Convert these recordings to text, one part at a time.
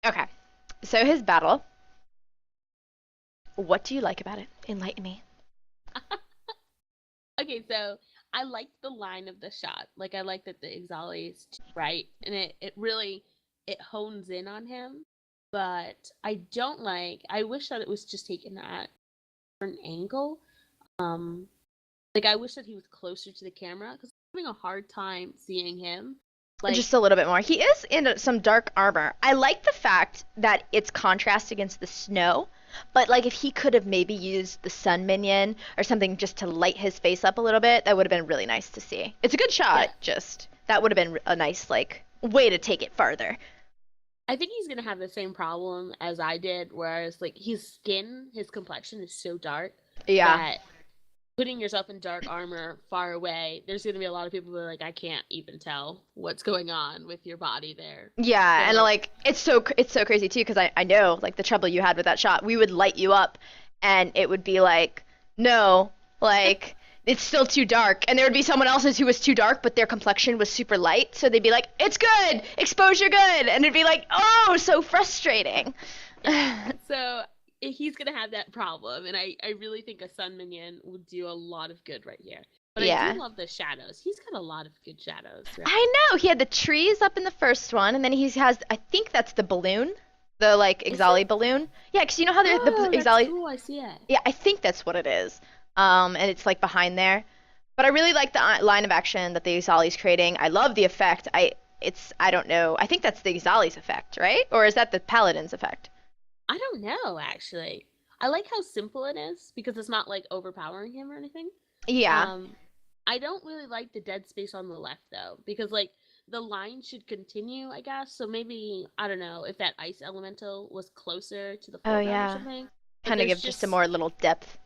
Okay. So his battle. What do you like about it? Enlighten me. Okay, so I like the line of the shot. Like I like that the Ixali is right, and it really it hones in on him. But I don't like. I wish that it was just taken at an angle. Um, like I wish that he was closer to the camera because I'm having a hard time seeing him. Like Just a little bit more. He is in some dark armor. I like the fact that it's contrast against the snow, but like if he could have maybe used the sun minion or something just to light his face up a little bit, that would have been really nice to see. It's a good yeah, shot, just that would have been a nice like way to take it farther. I think he's gonna have the same problem as I did, whereas like his skin, his complexion is so dark Yeah. that putting yourself in dark armor far away, there's going to be a lot of people who are like, I can't even tell what's going on with your body there. Yeah, and So, like it's so crazy too because I know like the trouble you had with that shot. We would light you up, and it would be like no, like it's still too dark, and there would be someone else's who was too dark, but their complexion was super light, so they'd be like, it's good, exposure good, and it'd be like, oh, so frustrating. yeah. So he's going to have that problem. And I really think a Sun Minion would do a lot of good right here. But I do Yeah. love the shadows. He's got a lot of good shadows, right? I know he had the trees up in the first one, and then he has I think that's the balloon, the like Is it? Ixali balloon. Yeah, because you know how the Oh, that's Ixali. cool. I see it. Yeah, I think that's what it is. And it's like behind there. But I really like the line of action that the Ixali's creating. I love the effect. I don't know. I think that's the Ixali's effect, right? Or is that the Paladin's effect? I don't know, actually. I like how simple it is because it's not like overpowering him or anything. Yeah. Um, I don't really like the dead space on the left though, because like the line should continue, I guess. So maybe I don't know if that ice elemental was closer to the Oh foreground or yeah. something. Like Kind of there's give just a just more little depth.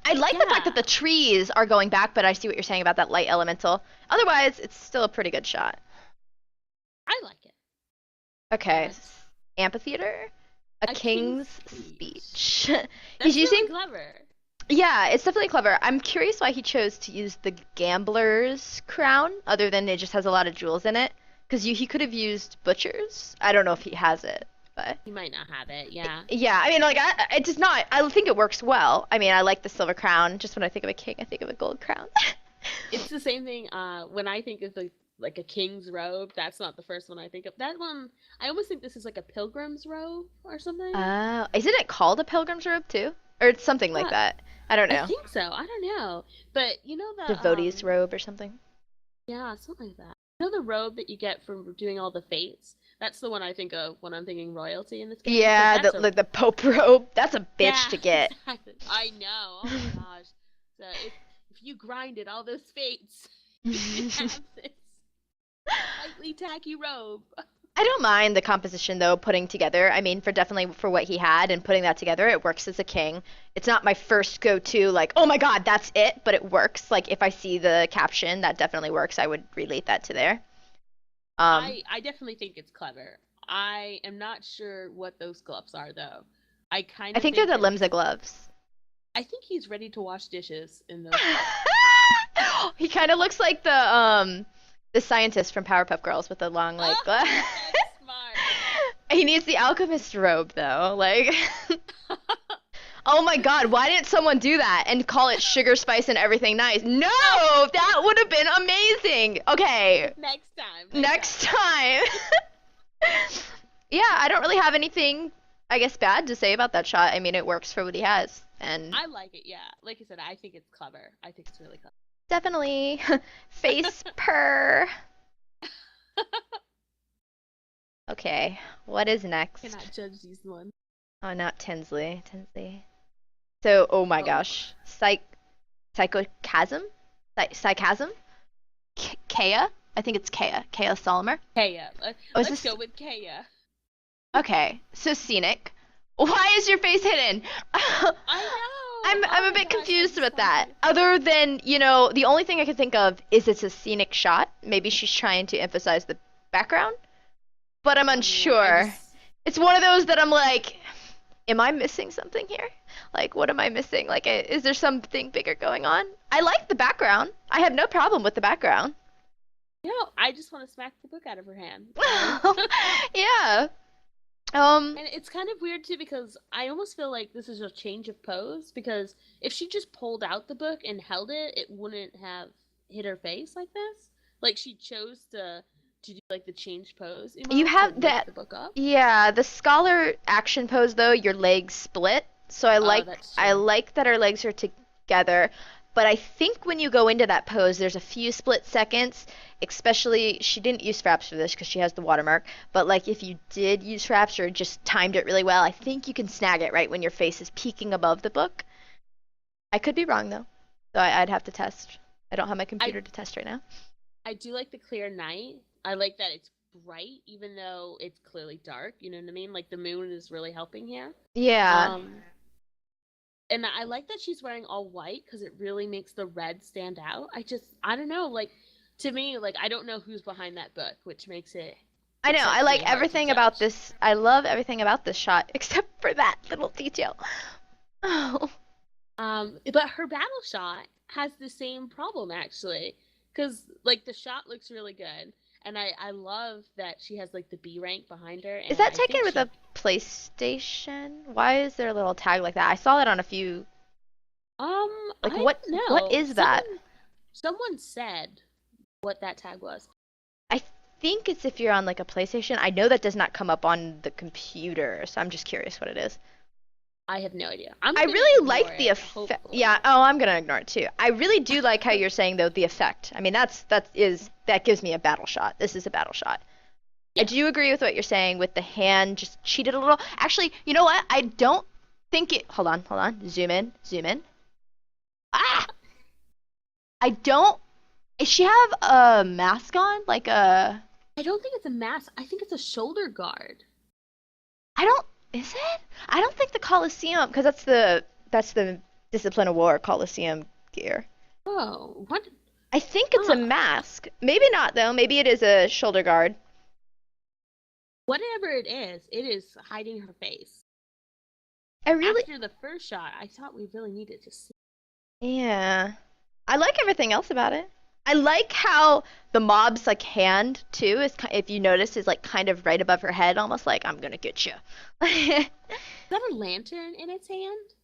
I like the fact that the yeah, trees are going back, but I see what you're saying about that light elemental. Otherwise, it's still a pretty good shot. I like it. Okay. But Amphitheater? A a king's king's speech. speech. He's That's really using. clever. Yeah, it's definitely clever. I'm curious why he chose to use the gambler's crown, other than it just has a lot of jewels in it. Because he could have used butcher's. I don't know if he has it, but He might not have it. Yeah. yeah. I mean, like, it does not. I think it works well. I mean, I like the silver crown. Just when I think of a king, I think of a gold crown. It's the same thing. When I think of like a king's robe, that's not the first one I think of. That one, I almost think this is like a pilgrim's robe or something. Oh, isn't it called a pilgrim's robe too, or it's something like Uh, that? I don't I know. think so. I don't know, but you know the Devotee's robe or something. yeah, something like that. You know the robe that you get from doing all the fates. That's the one I think of when I'm thinking royalty in this game because Yeah, that's a the Pope robe. That's a bitch yeah, to get. exactly. I know. Oh my gosh. So if you grinded all those fates, you could have this slightly tacky robe. I don't mind the composition though, putting together. I mean, for definitely for what he had and putting that together, it works as a king. It's not my first go-to, like, oh my God, that's it, but it works. Like if I see the caption, that definitely works. I would relate that to there. Um, I definitely think it's clever. I am not sure what those gloves are though. I kind I of think they're think the that Limsa gloves. I think he's ready to wash dishes in those gloves. He kind of looks like the scientist from Powerpuff Girls with the long like Oh, that's smart. He needs the alchemist robe though. Like oh my God, why didn't someone do that and call it sugar spice and everything nice? No, that would have been amazing. Okay, Next time. Next next time. time. Yeah, I don't really have anything, I guess, bad to say about that shot. I mean, it works for what he has, and I like it, yeah. Like I said, I think it's clever. I think it's really clever. definitely face purr. Okay, what is next? Cannot judge these ones. Oh, not Tinsley. Tinsley. So, oh my Oh, gosh, psychochasm, psychasm, Kaya. I think it's Kaya. Kaya Solmer. Kaya. Oh, is Let's this go with Kaya. okay? So scenic. Why is your face hidden? I know. I'm Oh a my bit gosh, I'm confused with that. disappointed. Other than, the only thing I could think of is it's a scenic shot. Maybe she's trying to emphasize the background, but I'm Oh man, I unsure. just It's one of those that I'm like, am I missing something here? Like, what am I missing? Like, is there something bigger going on? I like the background. I have no problem with the background. I just want to smack the book out of her hand. So Yeah. And it's kind of weird too because I almost feel like this is a change of pose because if she just pulled out the book and held it, it wouldn't have hit her face like this. Like she chose to do like the change pose You emote to have lift that, the book up. yeah, the scholar action pose though, your legs split. So Oh, that's I true. like that our legs are together. But I think when you go into that pose, there's a few split seconds, especially she didn't use fraps for this because she has the watermark. But like if you did use fraps or just timed it really well, I think you can snag it right when your face is peeking above the book. I could be wrong though. So I'd have to test. I don't have my I computer to test right now. I do like the clear night. I like that it's bright even though it's clearly dark, you know what I mean? Like the moon is really helping here. Yeah. Um and I like that she's wearing all white because it really makes the red stand out. I don't know, like to me, like I don't know who's behind that book, which makes it I know. I like exceptionally hard to everything about judge. this. I love everything about this shot except for that little detail. Oh. But her battle shot has the same problem actually, because like the shot looks really good, and I love that she has like the B rank behind her, Is and that I taken think with she a PlayStation? Why is there a little tag like that? I saw that on a few. Like I don't what know. is that? Someone said what that tag was. I think it's if you're on like a PlayStation. I know that does not come up on the computer, so I'm just curious what it is. I have no idea. I'm I gonna really ignore like the it, effect. hopefully. Yeah, oh, I'm gonna ignore it too. I really do like how you're saying though the effect. I mean, that gives me a battle shot. This is a battle shot. I Yeah. do agree with what you're saying with the hand just cheated a little. Actually, you know what? I don't think it. Hold on. Zoom in, zoom in. Ah! I don't. Does she have a mask on? Like a. I don't think it's a mask. I think it's a shoulder guard. I don't. Is it? I don't think the Coliseum, because that's the Discipline of War Coliseum gear. Oh, what? I think it's a Huh. mask. Maybe not though. Maybe it is a shoulder guard. Whatever it is hiding her face. I really. After the first shot, I thought we really needed to see. Yeah. I like everything else about it. I like how the mob's like hand too is if you notice is like kind of right above her head, almost like I'm gonna get you. Is that a lantern in its hand?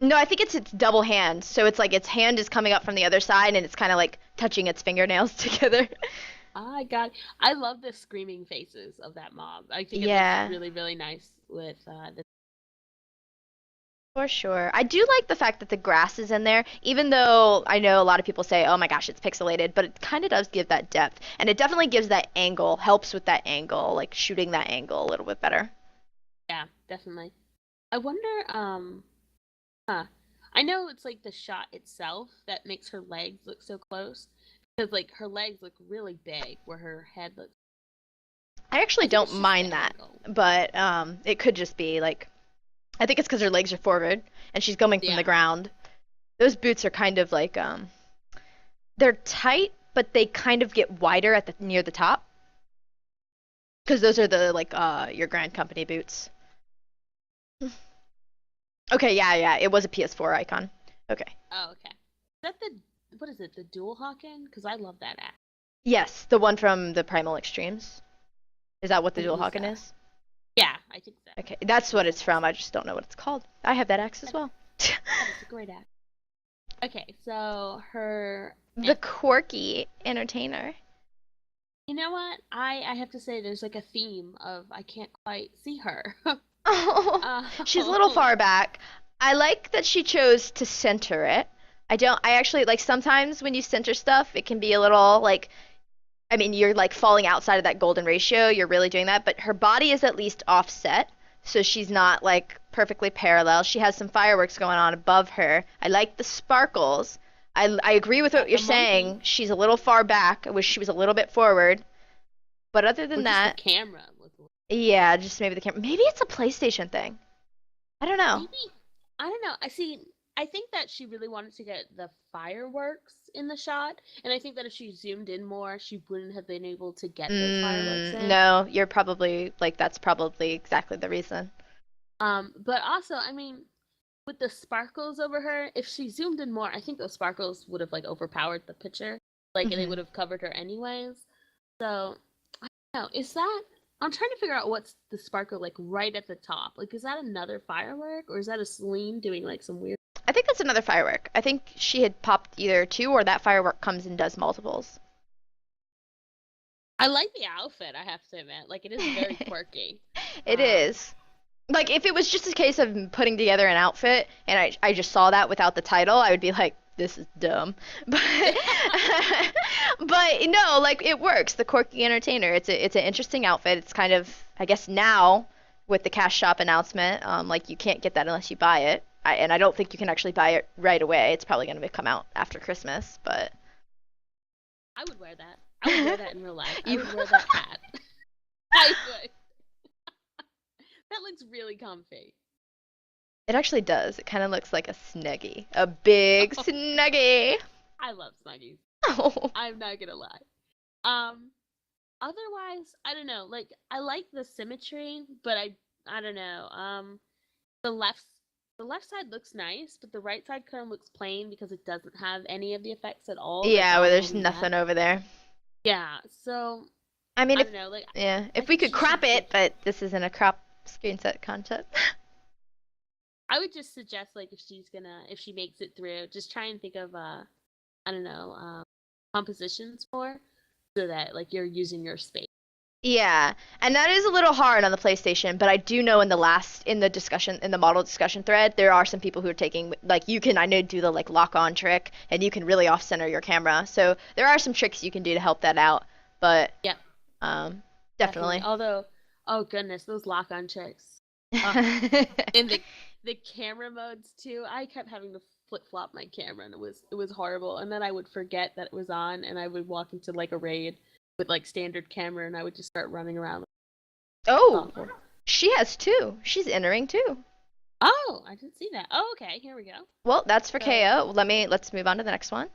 No, I think it's its double hand. So it's like its hand is coming up from the other side and it's kind of like touching its fingernails together. I got. I love the screaming faces of that mob. I think it looks Yeah, really, really nice with the. for sure. I do like the fact that the grass is in there, even though I know a lot of people say, "Oh my gosh, it's pixelated," but it kind of does give that depth, and it definitely gives that angle, helps with that angle, like shooting that angle a little bit better. Yeah, definitely. I wonder. Huh. I know it's like the shot itself that makes her legs look so close because like her legs look really big where her head looks. I actually I think don't it's just the mind that, angle. but it could just be like I think it's because her legs are forward and she's coming from the Yeah. ground. Those boots are kind of like they're tight, but they kind of get wider at the near the top because those are the like your Grand Company boots. Okay, yeah, it was a PS4 icon. Okay. Oh, okay. Is that the what is it? The Dual Hawken? Because I love that act. Yes, the one from the Primal Extremes. Is that what the What Dual is Hawken that? is? Yeah, I think so. Okay, that's what Makes it's sense. from. I just don't know what it's called. I have that axe as That, well. that is a great act. Okay, so her. The quirky entertainer. You know what? I have to say there's like a theme of I can't quite see her. Oh, she's a little Oh, far back. I like that she chose to center it. I actually like sometimes when you center stuff, it can be a little like, I mean, you're like falling outside of that golden ratio. You're really doing that, but her body is at least offset, so she's not like perfectly parallel. She has some fireworks going on above her. I like the sparkles. I agree with what got you're the monkey. saying. She's a little far back. I wish she was a little bit forward. But other Or than just the that, camera look. yeah, just maybe the camera. Maybe it's a PlayStation thing. I don't know. Maybe I don't know. I see. I think that she really wanted to get the fireworks in the shot, and I think that if she zoomed in more, she wouldn't have been able to get those fireworks in. No, you're probably like that's probably exactly the reason. But also, I mean, with the sparkles over her, if she zoomed in more, I think those sparkles would have like overpowered the picture. Like they Hmm. would have covered her anyways. So, I don't know. Is that I'm trying to figure out what's the sparkle like right at the top. Like, is that another firework or is that a Celine doing like some weird? I think that's another firework. I think she had popped either two or that firework comes and does multiples. I like the outfit, I have to admit. Like, it is very quirky. It is. Like, if it was just a case of putting together an outfit and I just saw that without the title, I would be like, this is dumb. But but no, like it works. The quirky entertainer. It's an interesting outfit. It's kind of, I guess now with the cash shop announcement, like you can't get that unless you buy it. And I don't think you can actually buy it right away. It's probably going to come out after Christmas, but I would wear that. I would wear that in real life. I You- would wear that hat. I would. That looks really comfy. it actually does. It kind of looks like a snuggie, a big snuggie. I love Snuggies. Oh. I'm not gonna lie. Um, Otherwise, I don't know. Like, I like the symmetry, but I don't know. The left the left side looks nice, but the right side kind of looks plain because it doesn't have any of the effects at all. That's Yeah, all where there's on nothing that. over there. Yeah. So I mean, I if don't know. Like, yeah, I if we think could she crop should it, but this isn't a crop screen set content. I would just suggest like if she makes it through, just try and think of I don't know, compositions for so that like you're using your space. Yeah, and that is a little hard on the PlayStation, but I do know in the model discussion thread, there are some people who are taking like you can I know do the like lock on trick and you can really off center your camera. So there are some tricks you can do to help that out, but Yep, definitely. Although, oh goodness, those lock on tricks. In the camera modes too, I kept having to flip flop my camera and it was horrible. And then I would forget that it was on and I would walk into like a raid with like standard camera and I would just start running around. Oh, Awful. she has two. She's entering too. Oh, I didn't see that. Oh, okay, here we go. Well, that's for So- KO. Let's move on to the next one.